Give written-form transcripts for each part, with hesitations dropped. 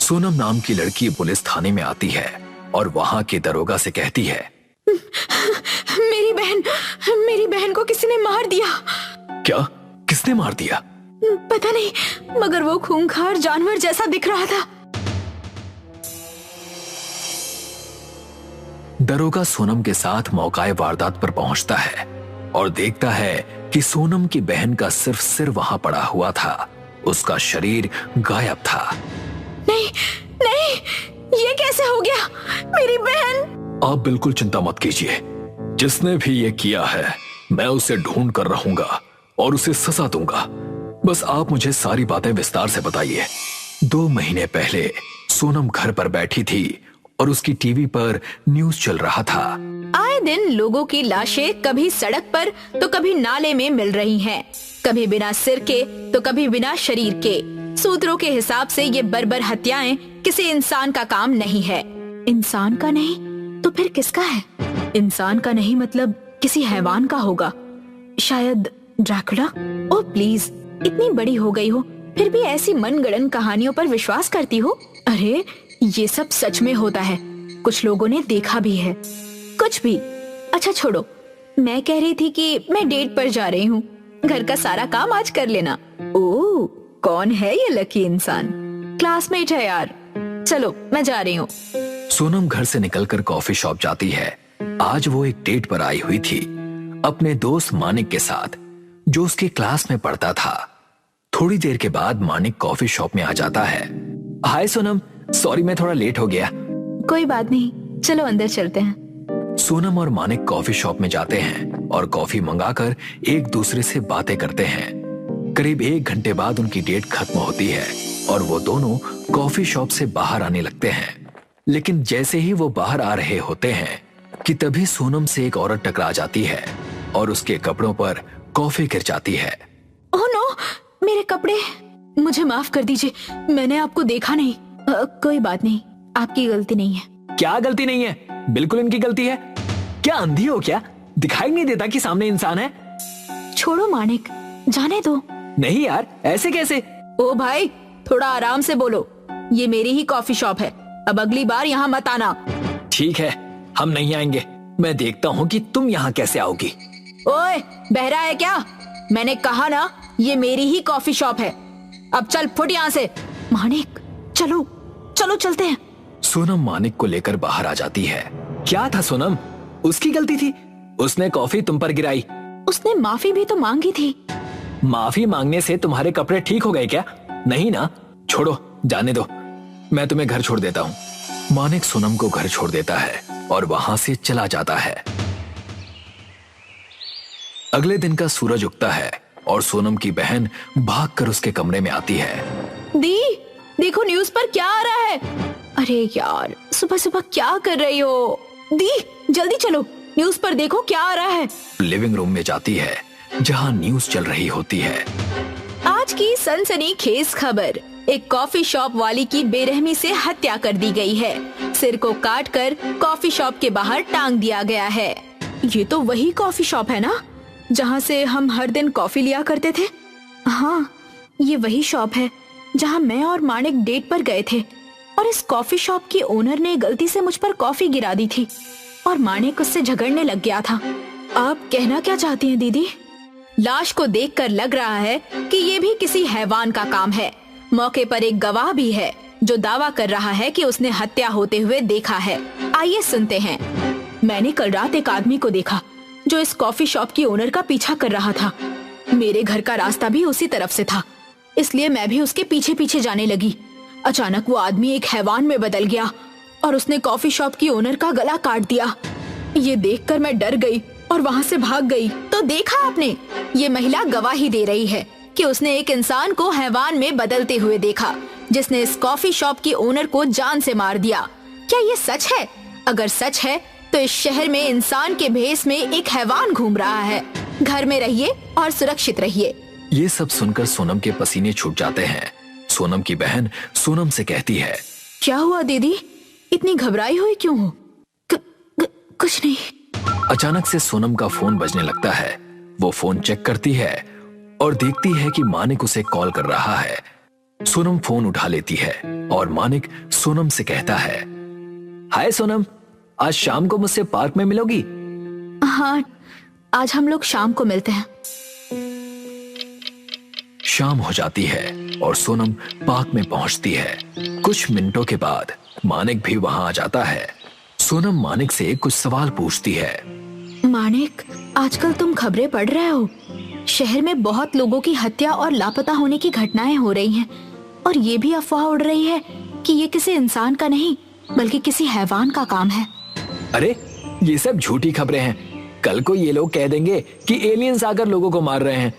सोनम नाम की लड़की पुलिस थाने में आती है और वहां के दरोगा से कहती है, मेरी बहन को किसी ने मार दिया। क्या? किसने मार दिया? पता नहीं, मगर वो खूंखार जानवर जैसा दिख रहा था। दरोगा सोनम के साथ मौकाए वारदात पर पहुंचता है और देखता है कि सोनम की बहन का सिर्फ सिर वहां पड़ा हुआ था, उसका शरीर गायब था। नहीं, ये कैसे हो गया? मेरी बहन! आप बिल्कुल चिंता मत कीजिए, जिसने भी ये किया है मैं उसे ढूंढ कर रहूंगा और उसे सजा दूंगा। बस आप मुझे सारी बातें विस्तार से बताइए। 2 महीने पहले सोनम घर पर बैठी थी और उसकी टीवी पर न्यूज चल रहा था। आए दिन लोगों की लाशें कभी सड़क पर तो कभी नाले में मिल रही हैं, कभी बिना सिर के तो कभी बिना शरीर के। सूत्रों के हिसाब से ये बर्बर हत्याएं किसी इंसान का काम नहीं है। इंसान का नहीं तो फिर किसका है? इंसान का नहीं मतलब किसी हैवान का होगा, शायद ड्रैकुला। ओह प्लीज, इतनी बड़ी हो गई हो फिर भी ऐसी मनगढ़ंत कहानियों पर विश्वास करती हो? अरे ये सब सच में होता है, कुछ लोगों ने देखा भी है। कुछ भी। अच्छा छोड़ो, मैं कह रही थी कि मैं डेट पर जा रही हूँ, घर का सारा काम आज कर लेना। ओह, कौन है ये लकी इंसान? क्लासमेट है यार। चलो मैं जा रही हूँ। सोनम घर से निकलकर कॉफी शॉप जाती है। आज वो एक डेट पर आई हुई थी अपने दोस्त मानिक के साथ, जो उसके क्लास में पढ़ता था। थोड़ी देर के बाद मानिक कॉफी शॉप में आ जाता है। हाय सोनम, सॉरी मैं थोड़ा लेट हो गया। कोई बात नहीं, चलो अंदर चलते हैं। सोनम और मानिक कॉफी शॉप में जाते हैं और कॉफी मंगाकर एक दूसरे से बातें करते हैं। करीब 1 घंटे बाद उनकी डेट खत्म होती है और वो दोनों कॉफी शॉप से बाहर आने लगते हैं। लेकिन जैसे ही वो बाहर आ रहे होते हैं कि तभी सोनम से एक औरत टकरा जाती है और उसके कपड़ों पर कॉफी गिर जाती है। ओह नो, मेरे कपड़े! मुझे माफ कर दीजिए, मैंने आपको देखा नहीं। कोई बात नहीं, आपकी गलती नहीं है। क्या गलती नहीं है? बिल्कुल इनकी गलती है। क्या अंधी हो क्या? दिखाई नहीं देता कि सामने इंसान है? छोड़ो मानिक, जाने दो। नहीं यार, ऐसे कैसे? ओ भाई, थोड़ा आराम से बोलो, ये मेरी ही कॉफी शॉप है, अब अगली बार यहाँ मत आना। ठीक है, हम नहीं आएंगे। मैं देखता हूँ कि तुम यहाँ कैसे आओगी। ओए, बहरा है क्या? मैंने कहा ना, ये मेरी ही कॉफी शॉप है। अब चल फुट यहाँ से। मानिक, चलो चलते हैं। सोनम मानिक को लेकर बाहर आ जाती है। क्या था सोनम? उसकी गलती थी, उसने कॉफी तुम पर गिराई। उसने माफी भी तो मांगी थी। माफी मांगने से तुम्हारे कपड़े ठीक हो गए क्या? नहीं ना? छोड़ो, जाने दो, मैं तुम्हें घर छोड़ देता हूँ। मानिक सोनम को घर छोड़ देता है और वहां से चला जाता है। अगले दिन का सूरज उगता है और सोनम की बहन भागकर उसके कमरे में आती है। दी, देखो न्यूज पर क्या आ रहा है। अरे यार, सुबह सुबह क्या कर रही हो? दी, जल्दी चलो, न्यूज पर देखो क्या आ रहा है। लिविंग रूम में जाती है जहां न्यूज चल रही होती है। आज की सनसनीखेज खबर, एक कॉफी शॉप वाली की बेरहमी से हत्या कर दी गई है। सिर को काटकर कॉफी शॉप के बाहर टांग दिया गया है। ये तो वही कॉफी शॉप है ना, जहाँ से हम हर दिन कॉफी लिया करते थे? हाँ, ये वही शॉप है जहाँ मैं और मानिक डेट पर गए थे और इस कॉफी शॉप की ओनर ने गलती से मुझ पर कॉफी गिरा दी थी और मानिक उससे झगड़ने लग गया था। आप कहना क्या चाहती हैं दीदी? लाश को देखकर लग रहा है कि ये भी किसी हैवान का काम है। मौके पर एक गवाह भी है जो दावा कर रहा है कि उसने हत्या होते हुए देखा है। आइए सुनते हैं। मैंने कल रात एक आदमी को देखा जो इस कॉफी शॉप की ओनर का पीछा कर रहा था। मेरे घर का रास्ता भी उसी तरफ से था, इसलिए मैं भी उसके पीछे पीछे जाने लगी। अचानक वो आदमी एक हैवान में बदल गया और उसने कॉफी शॉप की ओनर का गला काट दिया। ये देखकर मैं डर गई और वहाँ से भाग गई। तो देखा आपने, ये महिला गवाही दे रही है कि उसने एक इंसान को हैवान में बदलते हुए देखा, जिसने इस कॉफी शॉप की ओनर को जान से मार दिया। क्या ये सच है? अगर सच है तो इस शहर में इंसान के भेष में एक हैवान घूम रहा है। घर में रहिए और सुरक्षित रहिए। ये सब सुनकर सोनम के पसीने छूट जाते हैं। सोनम की बहन सोनम से कहती है, क्या हुआ दीदी, इतनी घबराई हुई क्यों हो? कुछ नहीं। अचानक से सोनम का फोन बजने लगता है। वो फोन चेक करती है और देखती है कि मानिक उसे कॉल कर रहा है। सोनम फोन उठा लेती है और मानिक सोनम से कहता है, हाय सोनम, आज शाम को मुझसे पार्क में मिलोगी? हाँ, आज हम लोग शाम को मिलते हैं। शाम हो जाती है और सोनम पार्क में पहुंचती है। कुछ मिनटों के बाद मानिक भी वहां आ जाता है। सोनम मानिक से कुछ सवाल पूछती है। मानिक, आजकल तुम खबरें पढ़ रहे हो? शहर में बहुत लोगों की हत्या और लापता होने की घटनाएं हो रही हैं, और ये भी अफवाह उड़ रही है कि ये किसी इंसान का नहीं बल्कि किसी हैवान का काम है। अरे, ये सब झूठी खबरें हैं। कल को ये लोग कह देंगे कि एलियंस आकर लोगों को मार रहे हैं।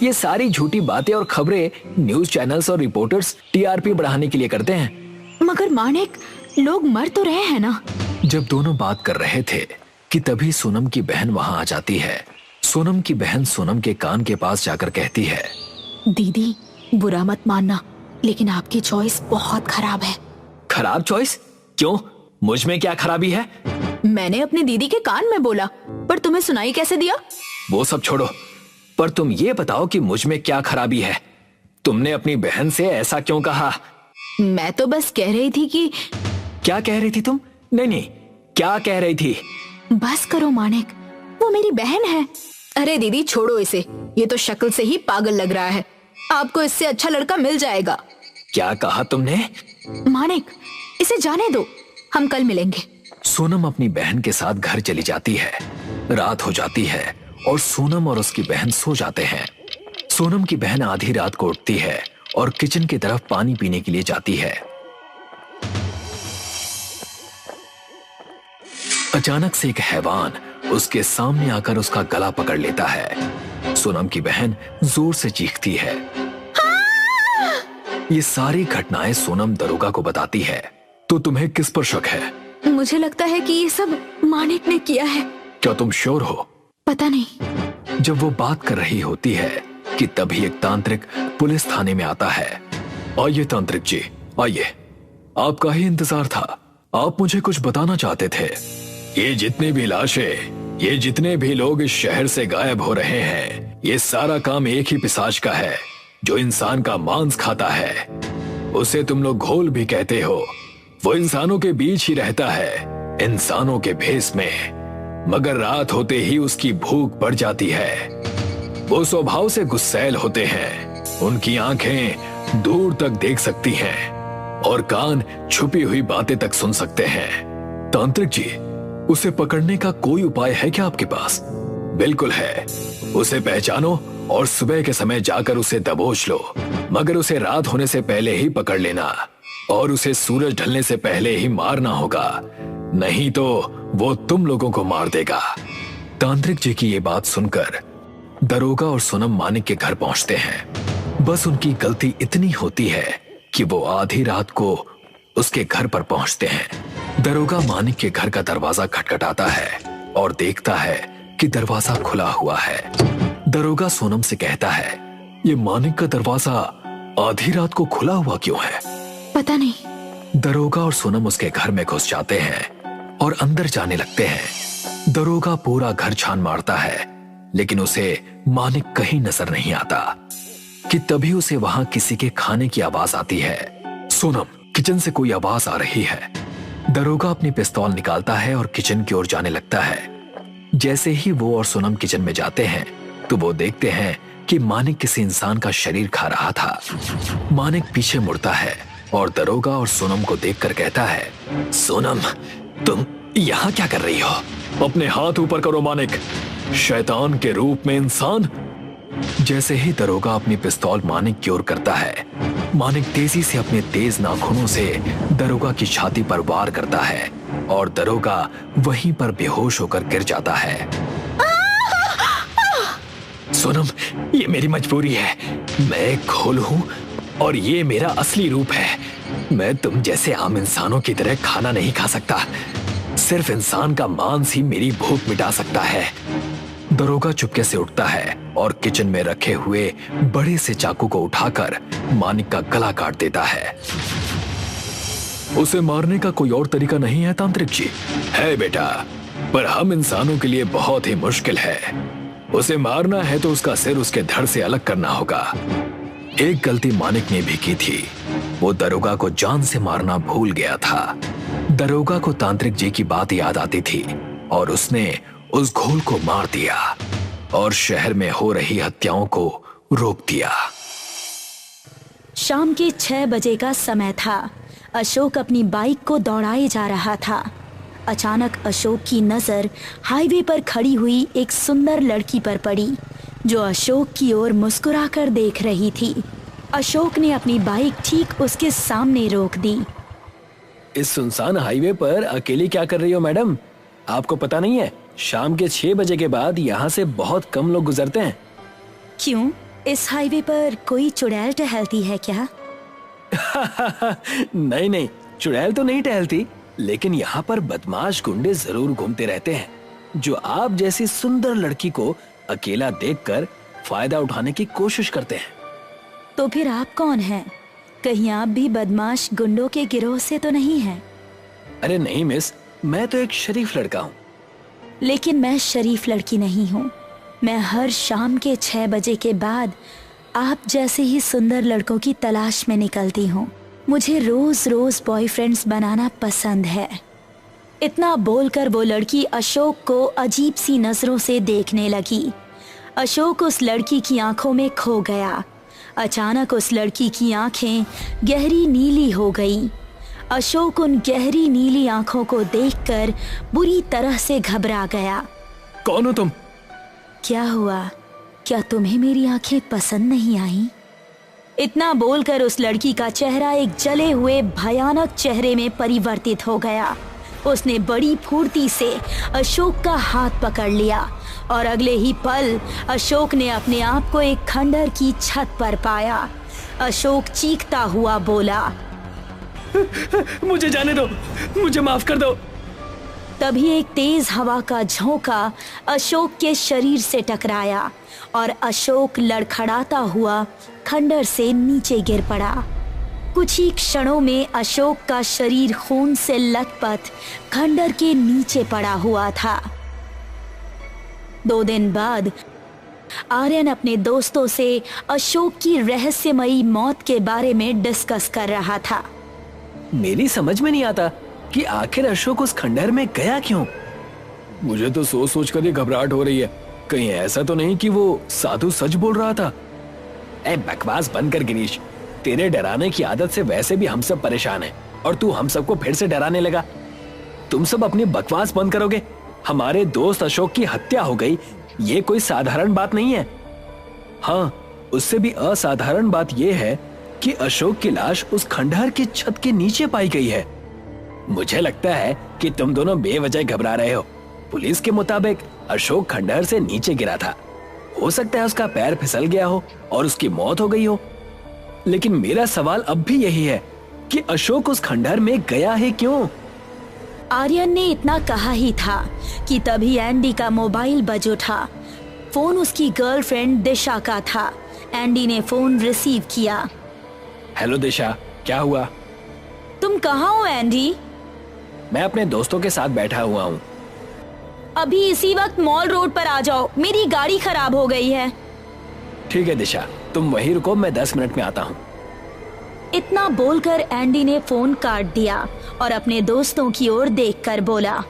ये सारी झूठी बातें और खबरें न्यूज चैनल्स और रिपोर्टर्स टीआरपी बढ़ाने के लिए करते हैं। मगर मानिक, लोग मर तो रहे हैं ना। जब दोनों बात कर रहे थे कि तभी सोनम की बहन वहां आ जाती है। सोनम की बहन सोनम के कान के पास जाकर कहती है, दीदी, बुरा मत मानना, लेकिन आपकी चॉइस बहुत खराब है। खराब चॉइस? क्यों? मुझ में क्या खराबी है? मैंने अपनी दीदी के कान में बोला, पर तुम्हें सुनाई कैसे दिया? वो सब छोड़ो, पर तुम ये बताओ कि मुझ में क्या खराबी है? तुमने अपनी बहन से ऐसा क्यों कहा? मैं तो बस कह रही थी कि... क्या कह रही थी तुम? नहीं, क्या कह रही थी? बस करो मानिक, वो मेरी बहन है। अरे दीदी, छोड़ो इसे, ये तो शक्ल से ही पागल लग रहा है। आपको इससे अच्छा लड़का मिल जाएगा। क्या कहा तुमने? मानिक, इसे जाने दो, हम कल मिलेंगे। सोनम अपनी बहन के साथ घर चली जाती है। रात हो जाती है और सोनम और उसकी बहन सो जाते हैं। सोनम की बहन आधी रात को उठती है और किचन की तरफ पानी पीने के लिए जाती है। अचानक से एक हैवान उसके सामने आकर उसका गला पकड़ लेता है। सोनम की बहन जोर से चीखती है। ये सारी घटनाएं सोनम दरोगा को बताती है। तो तुम्हें किस पर शक है? मुझे लगता है कि ये सब मानिक ने किया है। क्या तुम श्योर हो? पता नहीं। जब वो बात कर रही होती है कि तभी एक तांत्रिक पुलिस थाने में आता है। आइए तांत्रिक जी, आइए, आपका ही इंतजार था। आप मुझे कुछ बताना चाहते थे। ये जितने भी लाशें, ये जितने भी लोग इस शहर से गायब हो रहे हैं, ये सारा काम एक ही पिशाच का है जो इंसान का मांस खाता है। उसे तुम लोग घोल भी कहते हो। वो इंसानों के बीच ही रहता है, इंसानों के भेष में, मगर रात होते ही उसकी भूख बढ़ जाती है। वो स्वभाव से गुस्सैल होते हैं। उनकी आंखें दूर तक देख सकती हैं और कान छुपी हुई बातें तक सुन सकते हैं। तांत्रिक जी, उसे पकड़ने का कोई उपाय है क्या आपके पास? बिल्कुल है। उसे पहचानो और सुबह के समय जाकर उसे दबोच लो, मगर उसे रात होने से पहले ही पकड़ लेना और उसे सूरज ढलने से पहले ही मारना होगा, नहीं तो वो तुम लोगों को मार देगा। तांत्रिक जी की ये बात सुनकर दरोगा और सोनम मानिक के घर पहुंचते हैं। बस उनकी गलती इतनी होती है कि वो आधी रात को उसके घर पर पहुंचते हैं। दरोगा मानिक के घर का दरवाजा खटखटाता है और देखता है कि दरवाजा खुला हुआ है। दरोगा सोनम से कहता है, ये मानिक का दरवाजा आधी रात को खुला हुआ क्यों है? पता नहीं। दरोगा और सोनम उसके घर में घुस जाते हैं और अंदर जाने लगते हैं। दरोगा पूरा घर छान मारता है, लेकिन उसे मानिक कहीं नजर नहीं आता कि तभी उसे वहां किसी के खाने की आवाज आती है। सोनम, किचन से कोई आवाज आ रही है। दरोगा अपनी पिस्तौल निकालता है और किचन की ओर जाने लगता है। जैसे ही वो और सोनम किचन में जाते हैं तो वो देखते हैं कि मानिक किसी इंसान का शरीर खा रहा था। मानिक पीछे मुड़ता है और दरोगा और सोनम को देखकर कहता है, सोनम, तुम यहाँ क्या कर रही हो? अपने हाथ ऊपर करो मानिक, शैतान के रूप में इंसान। जैसे ही दरोगा अपनी पिस्तौल मानिक की ओर करता है, मानिक तेजी से अपने तेज नाखूनों से दरोगा की छाती पर वार करता है और दरोगा वहीं पर बेहोश होकर गिर जाता है। सोनम, ये मेरी मजबूरी है। मैं एक घोल हूं और ये मेरा असली रूप है। मैं तुम जैसे आम इंसानों की तरह खाना नहीं खा सकता। सिर्फ इंसान का मांस ही मेरी भूख मिटा सकता है। दरोगा चुपके से उठता है और किचन में रखे हुए बड़े से चाकू को उठाकर मानिक का गला काट देता है। उसे मारने का कोई और तरीका नहीं है तांत्रिक जी? है बेटा, पर हम इंसानों के लिए बहुत ही मुश्किल है। उसे मारना है तो उसका सिर उसके धड़ से अलग करना होगा। एक गलती मानिक ने भी की थी। वो दरोगा को जान से मारना भूल गया था। दरोगा को तांत्रिक जी की बात याद आती थी और उसने उस घोल को मार दिया और शहर में हो रही हत्याओं को रोक दिया। शाम के 6 बजे का समय था। अशोक अपनी बाइक को दौड़ाए जा रहा था। अचानक अशोक की नजर हाईवे पर खड़ी हुई एक सुंदर लड़की पर पड़ी जो अशोक की ओर मुस्कुराकर देख रही थी। अशोक ने अपनी बाइक ठीक उसके सामने रोक दी। इस सुनसान हाईवे पर अकेली क्या कर रही हो मैडम? आपको पता नहीं है शाम के 6 बजे के बाद यहाँ से बहुत कम लोग गुजरते हैं। क्यों, इस हाईवे पर कोई चुड़ैल टहलती है क्या? नहीं नहीं, चुड़ैल तो नहीं टहलती, लेकिन यहाँ पर बदमाश गुंडे जरूर घूमते रहते हैं जो आप जैसी सुंदर लड़की को अकेला देखकर फायदा उठाने की कोशिश करते हैं। तो फिर आप कौन हैं? कहीं आप भी बदमाश गुंडों के गिरोह से तो नहीं हैं? अरे नहीं मिस, मैं तो एक शरीफ लड़का हूँ। लेकिन मैं शरीफ लड़की नहीं हूँ। मैं हर शाम के 6 बजे के बाद आप जैसे ही सुंदर लड़कों की तलाश में निकलती हूँ। मुझे रोज रोज बॉयफ्रेंड्स बनाना पसंद है। इतना बोलकर वो लड़की अशोक को अजीब सी नजरों से देखने लगी। अशोक उस लड़की की आंखों में खो गया। अचानक उस लड़की की आंखें गहरी नीली हो गई। अशोक उन गहरी नीली आंखों को देखकर बुरी तरह से घबरा गया। कौन हो तुम? क्या हुआ? क्या तुम्हें मेरी आंखें पसंद नहीं आई? इतना बोलकर उस लड़की का चेहरा एक जले हुए भयानक चेहरे में परिवर्तित हो गया। उसने बड़ी फुर्ती से अशोक का हाथ पकड़ लिया और अगले ही पल अशोक ने अपने आप को एक खंडहर की छत पर पाया। अशोक चीखता हुआ बोला, मुझे जाने दो, मुझे माफ कर दो। तभी एक तेज हवा का झोंका अशोक के शरीर से टकराया और अशोक लड़खड़ाता हुआ खंडहर से नीचे गिर पड़ा। कुछ ही क्षणों में अशोक का शरीर खून से लथपथ खंडहर के नीचे पड़ा हुआ था। 2 दिन बाद आर्यन अपने दोस्तों से अशोक की रहस्यमयी मौत के बारे में डिस्कस कर रहा था। मेरी समझ में नहीं आता कि आखिर अशोक उस खंडहर में गया क्यों? मुझे तो सोच सोच कर ये घबराहट हो रही है। कहीं ऐसा तो नहीं कि वो साधु सच बोल रहा था? ए बकवास बंद कर गिरीश, तेरे डराने की आदत से वैसे भी हम सब परेशान हैं और तू हम सबको फिर से डराने लगा। तुम सब अपनी बकवास बंद करोगे? हमारे दोस्त अशोक की हत्या हो गई, ये कोई साधारण बात नहीं है। हाँ, उससे भी असाधारण बात यह है कि अशोक की लाश उस खंडहर की छत के नीचे पाई गई है। मुझे लगता है कि तुम दोनों बेवजह घबरा रहे हो। पुलिस के मुताबिक अशोक खंडहर से नीचे गिरा था। हो सकता है उसका पैर फिसल गया हो और उसकी मौत हो गई हो। लेकिन मेरा सवाल अब भी यही है कि अशोक उस खंडहर में गया है क्यों? आर्यन ने इतना कहा ही था कि तभी एंडी का मोबाइल बज उठा। फोन उसकी गर्लफ्रेंड दिशा का था। एंडी ने फोन रिसीव किया। हेलो दिशा, क्या हुआ? तुम कहाँ हो एंडी? मैं अपने दोस्तों के साथ बैठा हुआ हूँ। अभी इसी वक्त मॉल रोड पर आ जाओ, मेरी गाड़ी खराब हो गई है। ठीक है दिशा, तुम वहीं रुको, मैं 10 मिनट में आता हूँ। इतना बोलकर एंडी ने फोन काट दिया और अपने दोस्तों की ओर देखकर बोला,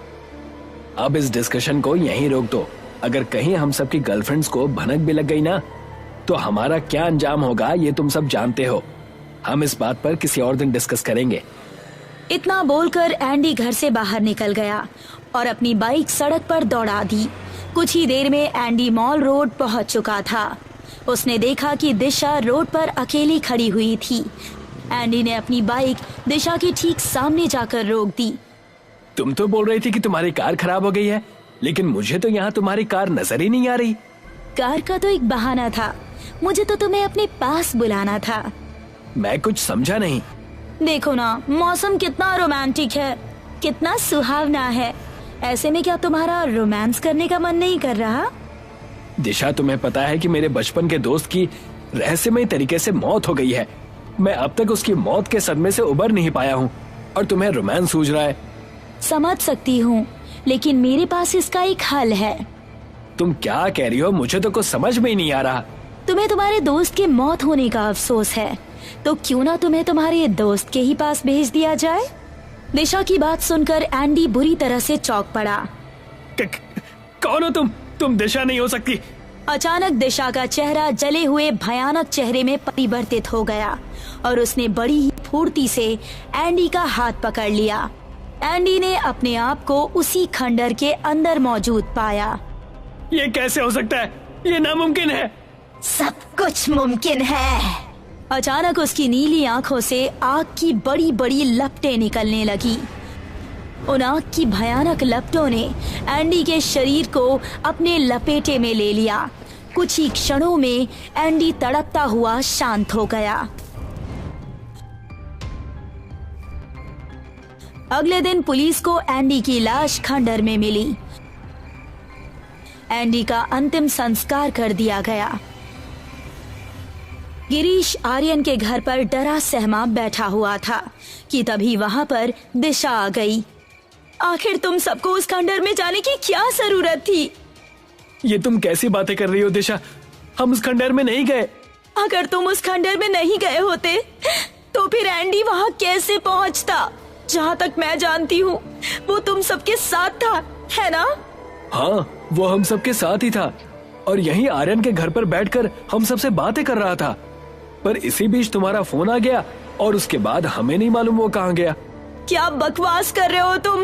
अब इस डिस्कशन को यहीं रोक दो। अगर कहीं हम सबकी गर्लफ्रेंड्स को भनक भी लग गई ना, तो हमारा क्या अंजाम होगा ये तुम सब जानते हो। हम इस बात पर किसी और दिन डिस्कस करेंगे। इतना बोलकर एंडी घर से बाहर निकल गया और अपनी बाइक सड़क पर दौड़ा दी। कुछ ही देर में एंडी मॉल रोड पहुंच चुका था। उसने देखा कि दिशा रोड पर अकेली खड़ी हुई थी। एंडी ने अपनी बाइक दिशा के ठीक सामने जाकर रोक दी। तुम तो बोल रही थी कि तुम्हारी कार खराब हो गई है, लेकिन मुझे तो यहाँ तुम्हारी कार नजर ही नहीं आ रही। कार का तो एक बहाना था, मुझे तो तुम्हें अपने पास बुलाना था। मैं कुछ समझा नहीं। देखो ना, मौसम कितना रोमांटिक है, कितना सुहावना है। ऐसे में क्या तुम्हारा रोमांस करने का मन नहीं कर रहा? दिशा, तुम्हें पता है कि मेरे बचपन के दोस्त की रहस्यमय तरीके से मौत हो गई है। मैं अब तक उसकी मौत के सदमे से उबर नहीं पाया हूँ और तुम्हें रोमांस सूझ रहा है। समझ सकती हूँ, लेकिन मेरे पास इसका एक हल है। तुम क्या कह रही हो? मुझे तो कुछ समझ में ही नहीं आ रहा। तुम्हें तुम्हारे दोस्त के मौत होने का अफसोस है, तो क्यों ना तुम्हें तुम्हारे दोस्त के ही पास भेज दिया जाए। दिशा की बात सुनकर एंडी बुरी तरह से चौंक पड़ा। कौन हो तुम दिशा नहीं हो सकती। अचानक दिशा का चेहरा जले हुए भयानक चेहरे में परिवर्तित हो गया और उसने बड़ी ही फुर्ती से एंडी का हाथ पकड़ लिया। एंडी ने अपने आप को उसी खंडर के अंदर मौजूद पाया। ये कैसे हो सकता है, ये नामुमकिन है। सब कुछ मुमकिन है। अचानक उसकी नीली आंखों से आग की बड़ी बड़ी लपटें निकलने लगी। उन आग की भयानक लपटों ने एंडी के शरीर को अपने लपेटे में ले लिया। कुछ ही क्षणों में एंडी तड़पता हुआ शांत हो गया। अगले दिन पुलिस को एंडी की लाश खंडर में मिली। एंडी का अंतिम संस्कार कर दिया गया। गिरीश आर्यन के घर पर डरा सहमा बैठा हुआ था कि तभी वहां पर दिशा आ गई। आखिर तुम सबको उस खंडर में जाने की क्या जरूरत थी? ये तुम कैसी बातें कर रही हो दिशा, हम उस खंडर में नहीं गए। अगर तुम उस खंडर में नहीं गए होते तो फिर एंडी वहां कैसे पहुंचता? जहां तक मैं जानती हूँ वो तुम सबके साथ था, है ना? हाँ, वो हम सबके साथ ही था और यहीं आर्यन के घर पर बैठकर हम सबसे बातें कर रहा था। पर इसी बीच तुम्हारा फोन आ गया और उसके बाद हमें नहीं मालूम वो कहाँ गया। क्या बकवास कर रहे हो तुम?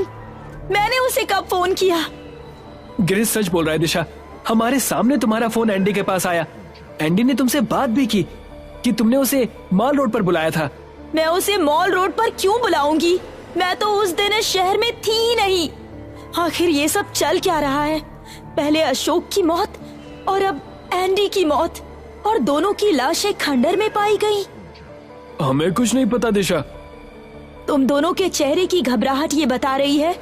मैंने उसे कब फोन किया? गिरीश सच बोल रहा है दिशा, हमारे सामने तुम्हारा फोन एंडी के पास आया। एंडी ने तुमसे बात भी की कि तुमने उसे मॉल रोड पर बुलाया था। मैं उसे मॉल रोड पर क्यों बुलाऊंगी? मैं तो उस दिन इस शहर में थी ही नहीं। आखिर ये सब चल क्या रहा है? पहले अशोक की मौत और अब एंडी की मौत, और दोनों की लाशें खंडर में पाई गई। हमें कुछ नहीं पता दिशा। तुम दोनों के चेहरे की घबराहट ये बता रही है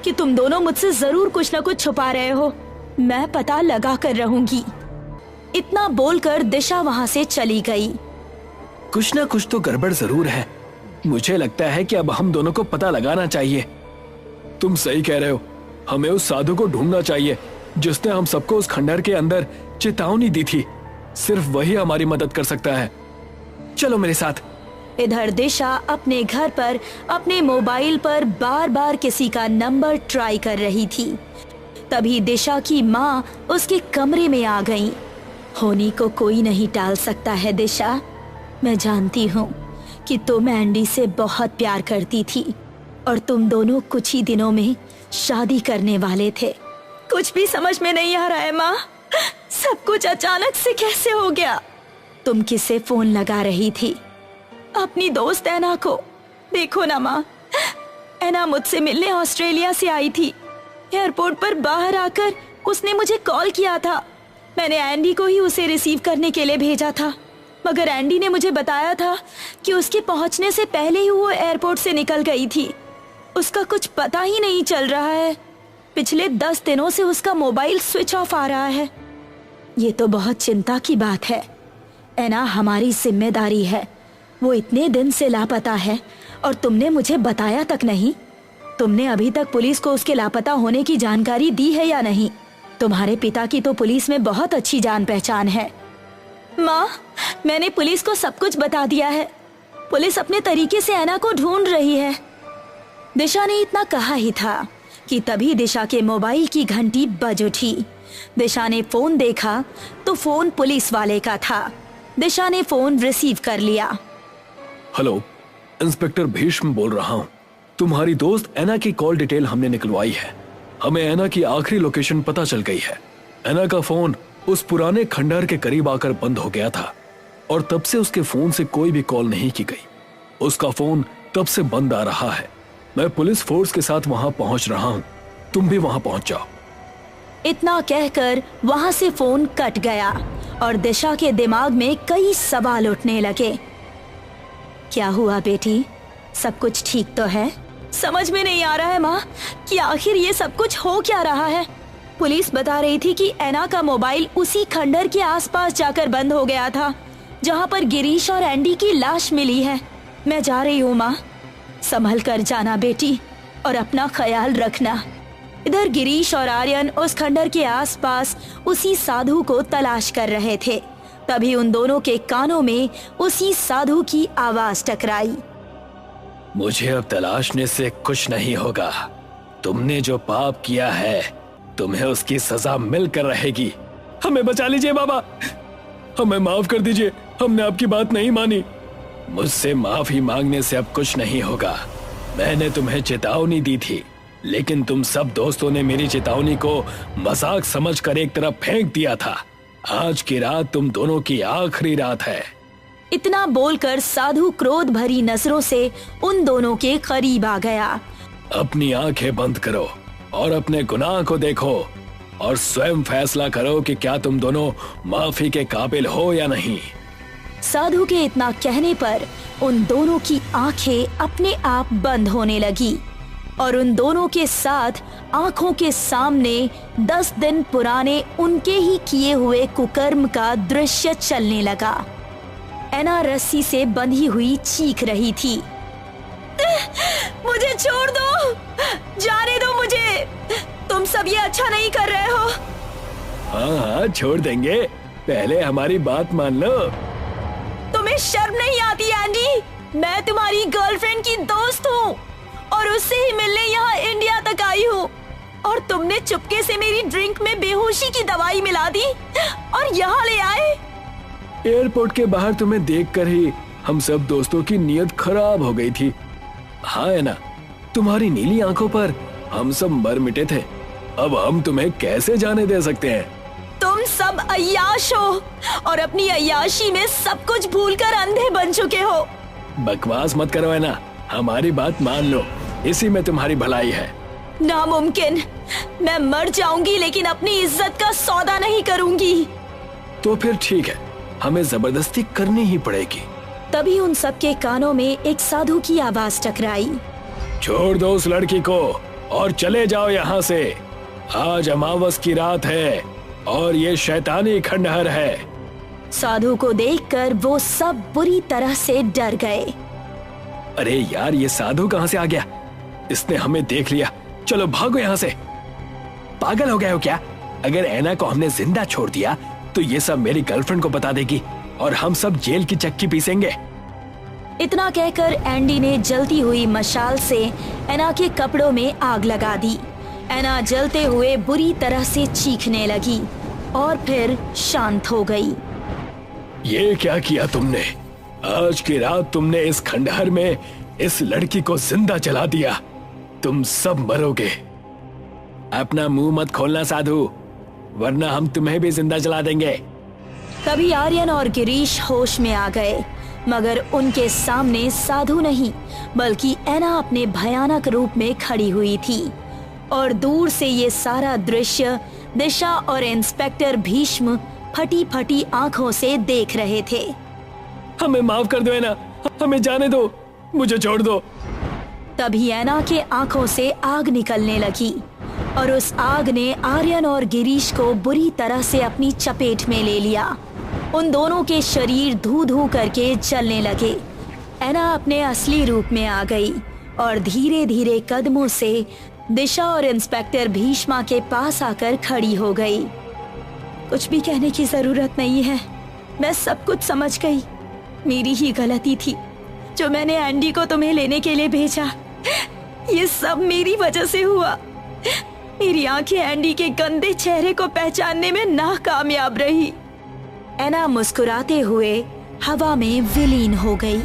कि तुम दोनों मुझसे जरूर कुछ न कुछ छुपा रहे हो। मैं पता लगा कर रहूंगी। इतना बोलकर दिशा वहां से चली गई। कुछ ना कुछ तो गड़बड़ जरूर है। मुझे लगता है कि अब हम दोनों को पता लगाना चाहिए। तुम सही कह रहे हो, हमें उस साधु को ढूंढना चाहिए जिसने हम सबको उस खंडर के अंदर चेतावनी दी थी। सिर्फ वही हमारी मदद कर सकता है। चलो मेरे साथ। इधर दिशा अपने घर पर अपने मोबाइल पर बार बार किसी का नंबर ट्राई कर रही थी। तभी दिशा की माँ उसके कमरे में आ गई। होनी को कोई नहीं टाल सकता है दिशा। मैं जानती हूँ कि तुम एंडी से बहुत प्यार करती थी और तुम दोनों कुछ ही दिनों में शादी करने वाले थे। कुछ भी समझ में नहीं आ रहा है माँ। सब कुछ अचानक से कैसे हो गया? तुम किसे फोन लगा रही थी? अपनी दोस्त ऐना को। देखो ना माँ, ऐना मुझसे मिलने ऑस्ट्रेलिया से आई थी। एयरपोर्ट पर बाहर आकर उसने मुझे कॉल किया था। मैंने एंडी को ही उसे रिसीव करने के लिए भेजा था, मगर एंडी ने मुझे बताया था कि उसके पहुंचने से पहले ही वो एयरपोर्ट से निकल गई थी। उसका कुछ पता ही नहीं चल रहा है। पिछले 10 दिनों से उसका मोबाइल स्विच ऑफ आ रहा है। ये तो बहुत चिंता की बात है। ऐना हमारी जिम्मेदारी है। वो इतने दिन से लापता है और तुमने मुझे बताया तक नहीं। तुमने अभी तक पुलिस को उसके लापता होने की जानकारी दी है या नहीं? तुम्हारे पिता की तो पुलिस में बहुत अच्छी जान पहचान है। माँ, मैंने पुलिस को सब कुछ बता दिया है। पुलिस अपने तरीके से ऐना को ढूंढ रही है। दिशा ने इतना कहा ही था कि तभी दिशा के मोबाइल की घंटी बज उठी। दिशा ने फोन देखा तो फोन पुलिस वाले का था। दिशा ने फोन रिसीव कर लिया। हेलो, इंस्पेक्टर भीष्म बोल रहा हूँ। तुम्हारी दोस्त ऐना की कॉल डिटेल हमने निकलवाई है। हमें ऐना की आखिरी लोकेशन पता चल गई है। ऐना का फोन उस पुराने खंडहर के करीब आकर बंद हो गया था और तब से उसके फोन से कोई भी कॉल नहीं की गई। उसका फोन तब से बंद आ रहा है। मैं पुलिस फोर्स के साथ वहां पहुंच रहा हूं, तुम भी वहां पहुंच जाओ। इतना कहकर वहां से फोन कट गया और दिशा के दिमाग में कई सवाल उठने लगे। क्या हुआ बेटी? सब कुछ ठीक तो है? समझ में नहीं आ रहा है माँ कि आखिर ये सब कुछ हो क्या रहा है। पुलिस बता रही थी कि ऐना का मोबाइल उसी खंडर के आसपास जाकर बंद हो गया था जहाँ पर गिरीश और एंडी की लाश मिली है। मैं जा रही हूँ माँ, संभल कर जाना बेटी और अपना ख्याल रखना। इधर गिरीश और आर्यन उस खंडर के आसपास उसी साधु को तलाश कर रहे थे। तभी उन दोनों के कानों में उसी साधु की आवाज टकराई। मुझे अब तलाशने से कुछ नहीं होगा। तुमने जो पाप किया है तुम्हें उसकी सजा मिलकर रहेगी। हमें बचा लीजिए बाबा, हमें माफ कर दीजिए, हमने आपकी बात नहीं मानी। मुझसे माफी मांगने से अब कुछ नहीं होगा। मैंने तुम्हें चेतावनी दी थी, लेकिन तुम सब दोस्तों ने मेरी चेतावनी को मजाक समझकर एक तरफ फेंक दिया था। आज की रात तुम दोनों की आखिरी रात है। इतना बोलकर साधु क्रोध भरी नजरों से उन दोनों के करीब आ गया। अपनी आंखें बंद करो और अपने गुनाह को देखो और स्वयं फैसला करो कि क्या तुम दोनों माफी के काबिल हो या नहीं। साधु के इतना कहने पर उन दोनों की आंखें अपने आप बंद होने लगी और उन दोनों के साथ आंखों के सामने 10 दिन पुराने उनके ही किए हुए कुकर्म का दृश्य चलने लगा। एना रस्सी से बंधी हुई चीख रही थी, मुझे छोड़ दो, जाने दो मुझे, तुम सब ये अच्छा नहीं कर रहे हो। हाँ, छोड़ देंगे, पहले हमारी बात मान लो। तुम्हें शर्म नहीं आती एंडी? मैं तुम्हारी गर्लफ्रेंड की दोस्त हूँ और उससे ही मिलने यहाँ इंडिया तक आई हूँ, और तुमने चुपके से मेरी ड्रिंक में बेहोशी की दवाई मिला दी और यहाँ ले आए। एयरपोर्ट के बाहर तुम्हें देखकर ही हम सब दोस्तों की नीयत खराब हो गई थी। हाँ है ना, तुम्हारी नीली आंखों पर हम सब मर मिटे थे। अब हम तुम्हें कैसे जाने दे सकते हैं? तुम सब अय्याश हो और अपनी अय्याशी में सब कुछ भूलकर अंधे बन चुके हो। बकवास मत करो है ना, हमारी बात मान लो, इसी में तुम्हारी भलाई है। नामुमकिन, मैं मर जाऊंगी लेकिन अपनी इज्जत का सौदा नहीं करूंगी। तो फिर ठीक है, हमें जबरदस्ती करनी ही पड़ेगी। तभी उन सब के कानों में एक साधु की आवाज टकराई, छोड़ दो उस लड़की को और चले जाओ यहाँ से। आज अमावस की रात है और ये शैतानी खंडहर है। साधु को देखकर वो सब बुरी तरह से डर गए। अरे यार, ये साधु कहाँ से आ गया? इसने हमें देख लिया, चलो भागो यहाँ से। पागल हो गए हो क्या? अगर ऐना को हमने जिंदा छोड़ दिया तो ये सब मेरी गर्लफ्रेंड को बता देगी और हम सब जेल की चक्की पीसेंगे। इतना कहकर एंडी ने जलती हुई मशाल से ऐना के कपड़ों में आग लगा दी। ऐना जलते हुए बुरी तरह से चीखने लगी और फिर शांत हो गई। ये क्या किया तुमने? आज की रात तुमने इस खंडहर में इस लड़की को जिंदा जला दिया। तुम सब मरोगे। अपना मुंह मत खोलना साधु, वरना हम तुम्हें भी जिंदा जला देंगे। तभी आर्यन और गिरीश होश में आ गए, मगर उनके सामने साधु नहीं बल्कि ऐना अपने भयानक रूप में खड़ी हुई थी और दूर से ये सारा दृश्य दिशा और इंस्पेक्टर भीष्म फटी फटी आंखों से देख रहे थे। हमें माफ कर दो ऐना, हमें जाने दो, मुझे छोड़ दो। तभी ऐना के आंखों से आग निकलने लगी और उस आग ने आर्यन और गिरीश को बुरी तरह से अपनी चपेट में ले लिया। उन दोनों के शरीर धू धू करके जलने लगे। ऐना अपने असली रूप में आ गई और धीरे धीरे कदमों से दिशा और इंस्पेक्टर भीष्मा के पास आकर खड़ी हो गई। कुछ भी कहने की जरूरत नहीं है, मैं सब कुछ समझ गई। मेरी ही गलती थी जो मैंने एंडी को तुम्हें लेने के लिए भेजा। ये सब मेरी वजह से हुआ। मेरी आंखें एंडी के गंदे चेहरे को पहचानने में नाकामयाब रही। ऐना मुस्कुराते हुए हवा में विलीन हो गई।